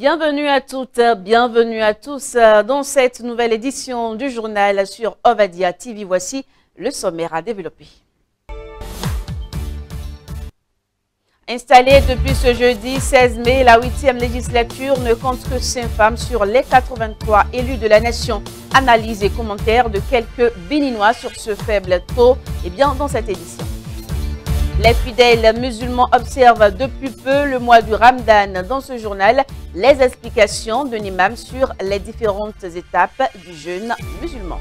Bienvenue à toutes, bienvenue à tous dans cette nouvelle édition du journal sur Ovadia TV. Voici le sommaire à développer. Installée depuis ce jeudi 16 mai, la 8e législature ne compte que 5 femmes sur les 83 élus de la nation. Analyse et commentaires de quelques Béninois sur ce faible taux dans cette édition. Les fidèles musulmans observent depuis peu le mois du Ramadan. Dans ce journal, les explications d'un imam sur les différentes étapes du jeûne musulman.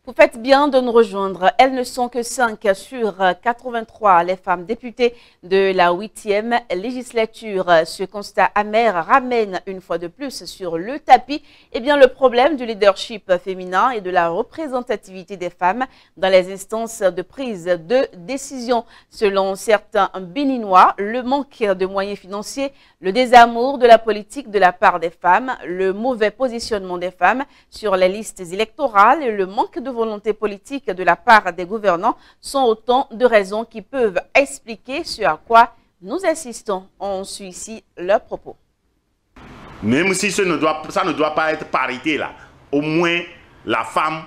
Vous faites bien de nous rejoindre. Elles ne sont que 5 sur 83, les femmes députées de la 8e législature. Ce constat amer ramène une fois de plus sur le tapis le problème du leadership féminin et de la représentativité des femmes dans les instances de prise de décision. Selon certains Béninois, le manque de moyens financiers, le désamour de la politique de la part des femmes, le mauvais positionnement des femmes sur les listes électorales et le manque de volonté politique de la part des gouvernants sont autant de raisons qui peuvent expliquer ce à quoi nous assistons. On suit ici leurs propos. Même si ça ne doit pas être parité là, au moins la femme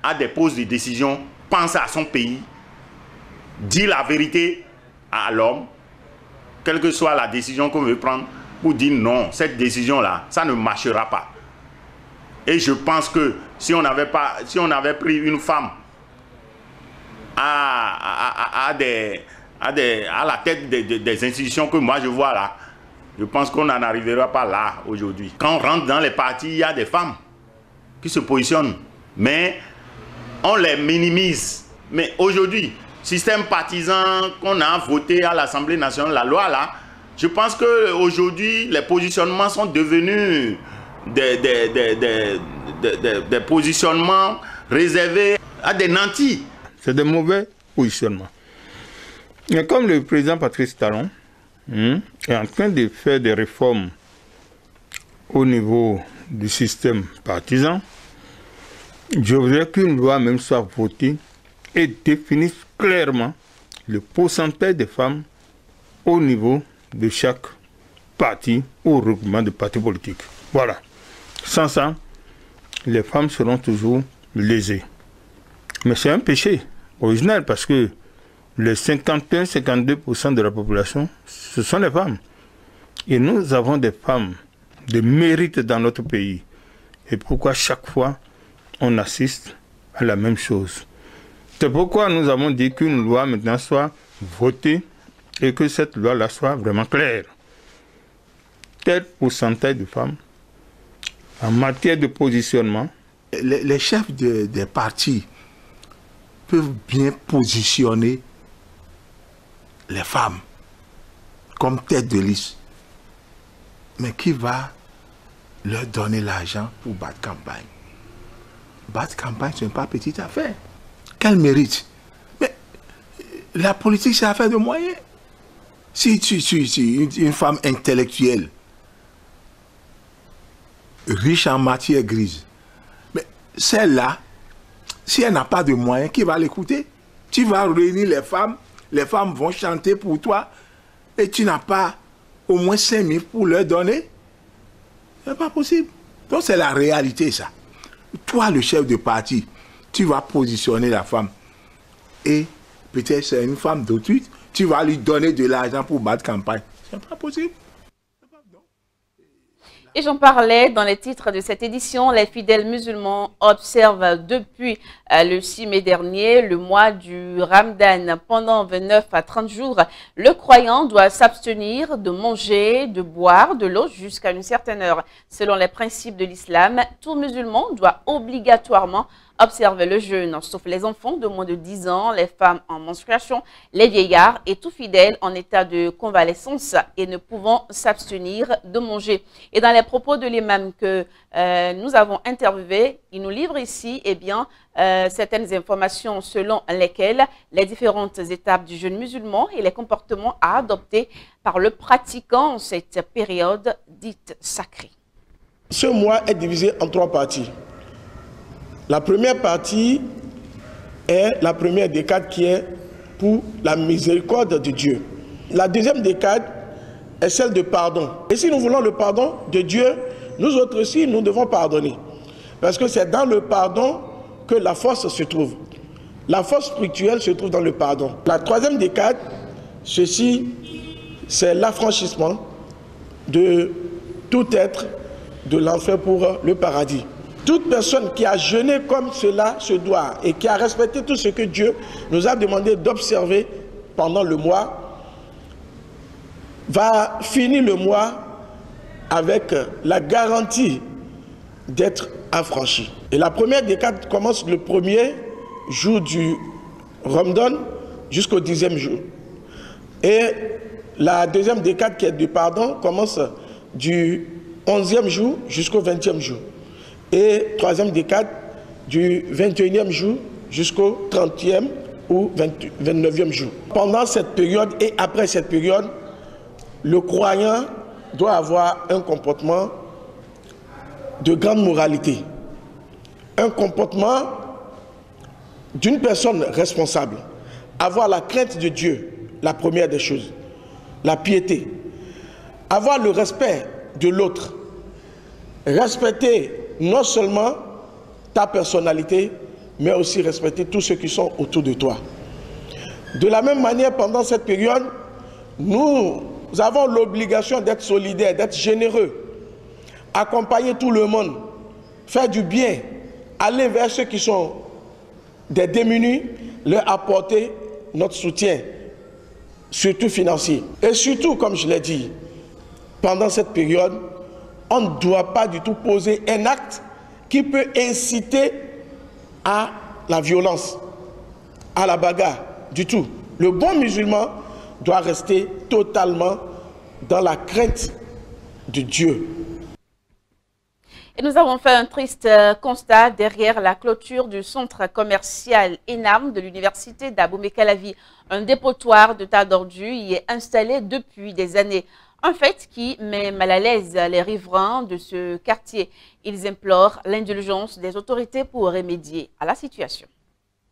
a des postes de décision, pense à son pays, dit la vérité à l'homme, quelle que soit la décision qu'on veut prendre, pour dire non, cette décision là, ça ne marchera pas. Et je pense que si on avait pris une femme à la tête des institutions que moi je vois là, je pense qu'on n'en arrivera pas là aujourd'hui. Quand on rentre dans les partis, il y a des femmes qui se positionnent, mais on les minimise. Mais aujourd'hui, système partisan qu'on a voté à l'Assemblée nationale, la loi là, je pense qu'aujourd'hui, les positionnements sont devenus des positionnements réservés à des nantis. C'est des mauvais positionnements. Mais comme le président Patrice Talon est en train de faire des réformes au niveau du système partisan, je voudrais qu'une loi même soit votée et définisse clairement le pourcentage de femmes au niveau de chaque parti ou regroupement de partis politiques. Voilà. Sans ça, les femmes seront toujours lésées. Mais c'est un péché original parce que les 51-52% de la population, ce sont les femmes. Et nous avons des femmes de mérite dans notre pays. Et pourquoi chaque fois on assiste à la même chose? C'est pourquoi nous avons dit qu'une loi maintenant soit votée et que cette loi-là soit vraiment claire. Tel pourcentage de femmes en matière de positionnement. Les chefs des partis peuvent bien positionner les femmes comme tête de liste. Mais qui va leur donner l'argent pour battre campagne? Battre campagne, ce n'est pas petite affaire. Quel mérite? Mais la politique, c'est affaire de moyens. Si une femme intellectuelle, riche en matière grise, mais celle-là, si elle n'a pas de moyens, qui va l'écouter? Tu vas réunir les femmes vont chanter pour toi, et tu n'as pas au moins 5 000 pour leur donner? C'est pas possible. Donc c'est la réalité, ça. Toi, le chef de parti, tu vas positionner la femme, et peut-être c'est une femme d'autrui, tu vas lui donner de l'argent pour battre campagne. C'est pas possible. Et j'en parlais dans les titres de cette édition. Les fidèles musulmans observent depuis le 6 mai dernier le mois du Ramadan. Pendant 29 à 30 jours, le croyant doit s'abstenir de manger, de boire de l'eau jusqu'à une certaine heure. Selon les principes de l'islam, tout musulman doit obligatoirement observer le jeûne, sauf les enfants de moins de 10 ans, les femmes en menstruation, les vieillards et tout fidèle en état de convalescence et ne pouvant s'abstenir de manger. Et dans les propos de l'imam que nous avons interviewé, il nous livre ici certaines informations selon lesquelles les différentes étapes du jeûne musulman et les comportements à adopter par le pratiquant en cette période dite sacrée. Ce mois est divisé en 3 parties. La première partie est la première des 4 qui est pour la miséricorde de Dieu. La deuxième décade est celle de pardon. Et si nous voulons le pardon de Dieu, nous autres aussi, nous devons pardonner. Parce que c'est dans le pardon que la force se trouve. La force spirituelle se trouve dans le pardon. La troisième décade, ceci, c'est l'affranchissement de tout être de l'enfer pour le paradis. Toute personne qui a jeûné comme cela se doit et qui a respecté tout ce que Dieu nous a demandé d'observer pendant le mois, va finir le mois avec la garantie d'être affranchi. Et la première décade commence le premier jour du Ramadan jusqu'au 10e jour. Et la deuxième décade qui est du pardon commence du 11e jour jusqu'au 20e jour. Et troisième décade du 21e jour jusqu'au 30e ou 29e jour. Pendant cette période et après cette période, le croyant doit avoir un comportement de grande moralité. Un comportement d'une personne responsable. Avoir la crainte de Dieu, la première des choses. La piété. Avoir le respect de l'autre. Respecter non seulement ta personnalité, mais aussi respecter tous ceux qui sont autour de toi. De la même manière, pendant cette période, nous avons l'obligation d'être solidaires, d'être généreux, accompagner tout le monde, faire du bien, aller vers ceux qui sont des démunis, leur apporter notre soutien, surtout financier. Et surtout, comme je l'ai dit, pendant cette période, on ne doit pas du tout poser un acte qui peut inciter à la violence, à la bagarre, du tout. Le bon musulman doit rester totalement dans la crainte de Dieu. Et nous avons fait un triste constat derrière la clôture du centre commercial ENAM de l'université d'Abomey-Calavi. Un dépotoir de tas d'ordures y est installé depuis des années. Un fait qui met mal à l'aise les riverains de ce quartier. Ils implorent l'indulgence des autorités pour remédier à la situation.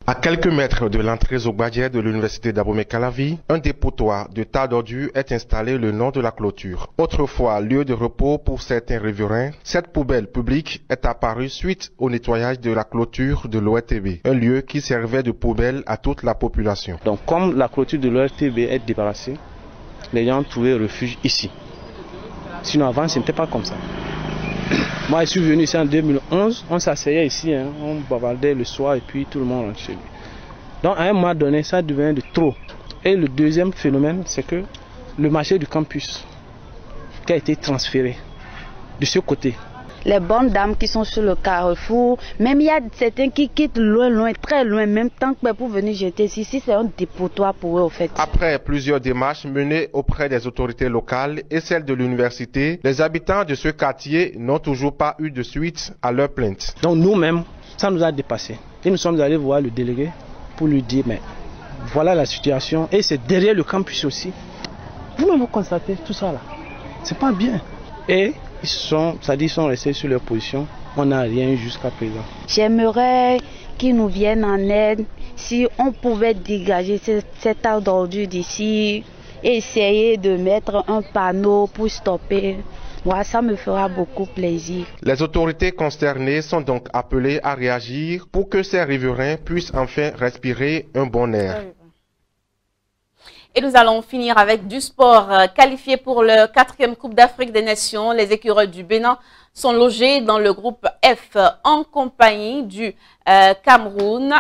À quelques mètres de l'entrée Zogbadia de l'université d'Abomey-Calavi, un dépotoir de tas d'ordures est installé le long de la clôture. Autrefois lieu de repos pour certains riverains, cette poubelle publique est apparue suite au nettoyage de la clôture de l'ORTB, un lieu qui servait de poubelle à toute la population. Donc comme la clôture de l'ORTB est débarrassée, les gens ont trouvé refuge ici. Sinon avant, ce n'était pas comme ça. Moi, je suis venu ici en 2011, on s'asseyait ici, on bavardait le soir et puis tout le monde rentre chez lui. Donc à un moment donné, ça devenait de trop. Et le deuxième phénomène, c'est que le marché du campus qui a été transféré de ce côté. Les bonnes dames qui sont sur le carrefour, même il y a certains qui quittent loin, très loin, même tant que pour venir jeter ici. Ici, c'est un dépotoir pour eux, au fait. Après plusieurs démarches menées auprès des autorités locales et celles de l'université, les habitants de ce quartier n'ont toujours pas eu de suite à leur plainte. Donc nous-mêmes, ça nous a dépassé. Et nous sommes allés voir le délégué pour lui dire, mais voilà la situation. Et c'est derrière le campus aussi. Vous-même, vous constatez tout ça là. C'est pas bien. Et ils sont restés sur leur position. On n'a rien eu jusqu'à présent. J'aimerais qu'ils nous viennent en aide. Si on pouvait dégager cet tas d'ordures d'ici, essayer de mettre un panneau pour stopper. Moi, ça me fera beaucoup plaisir. Les autorités concernées sont donc appelées à réagir pour que ces riverains puissent enfin respirer un bon air. Et nous allons finir avec du sport. Qualifiés pour le 4e Coupe d'Afrique des Nations, les écureuils du Bénin sont logés dans le groupe F en compagnie du Cameroun,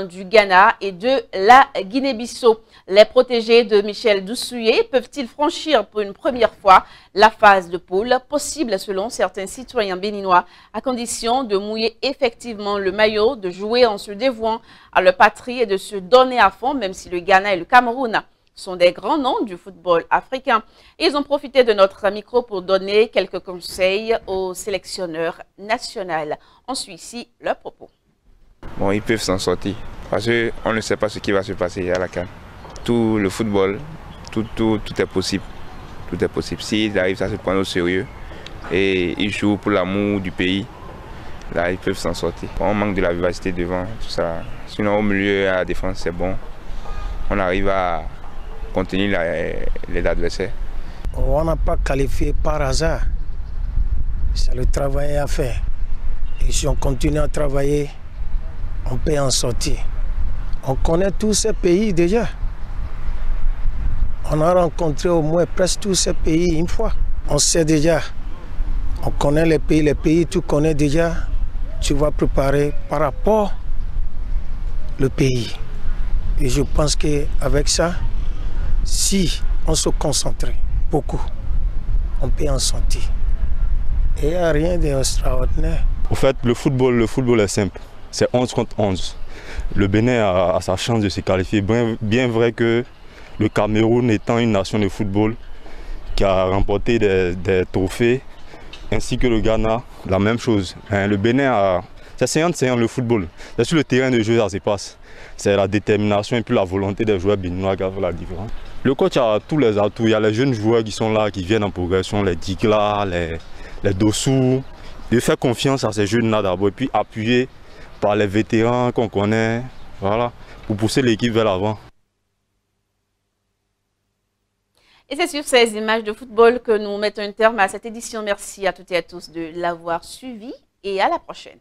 du Ghana et de la Guinée-Bissau. Les protégés de Michel Doussouye peuvent-ils franchir pour une première fois la phase de poule, possible selon certains citoyens béninois, à condition de mouiller effectivement le maillot, de jouer en se dévouant à leur patrie et de se donner à fond, même si le Ghana et le Cameroun sont des grands noms du football africain. Ils ont profité de notre micro pour donner quelques conseils aux sélectionneurs nationaux. On suit ici leurs propos. Bon, ils peuvent s'en sortir parce qu'on ne sait pas ce qui va se passer à la CAN. Tout le football, tout est possible. Tout est possible. S'ils arrivent à se prendre au sérieux et ils jouent pour l'amour du pays, là ils peuvent s'en sortir. On manque de la vivacité devant, tout ça. Sinon au milieu à la défense c'est bon. On arrive à contenir les adversaires. On n'a pas qualifié par hasard. C'est le travail à faire. Et si on continue à travailler, on peut en sortir. On connaît tous ces pays déjà. On a rencontré au moins presque tous ces pays une fois. On sait déjà. On connaît les pays tu connais déjà. Tu vas préparer par rapport au pays. Et je pense qu'avec ça, si on se concentre beaucoup, on peut en sortir. Et il n'y a rien d'extraordinaire. Au fait, le football est simple. C'est 11 contre 11. Le Bénin a sa chance de se qualifier. Bien vrai que le Cameroun étant une nation de football qui a remporté des trophées, ainsi que le Ghana, la même chose. Le Bénin c'est 50-50 le football. C'est sur le terrain de jeu ça se passe. C'est la détermination et puis la volonté des joueurs béninois qui a fait la différence. Le coach a tous les atouts. Il y a les jeunes joueurs qui sont là, qui viennent en progression, les Dikla, les Dossou. De faire confiance à ces jeunes-là d'abord et puis appuyer par les vétérans qu'on connaît, voilà, pour pousser l'équipe vers l'avant. Et c'est sur ces images de football que nous mettons un terme à cette édition. Merci à toutes et à tous de l'avoir suivi et à la prochaine.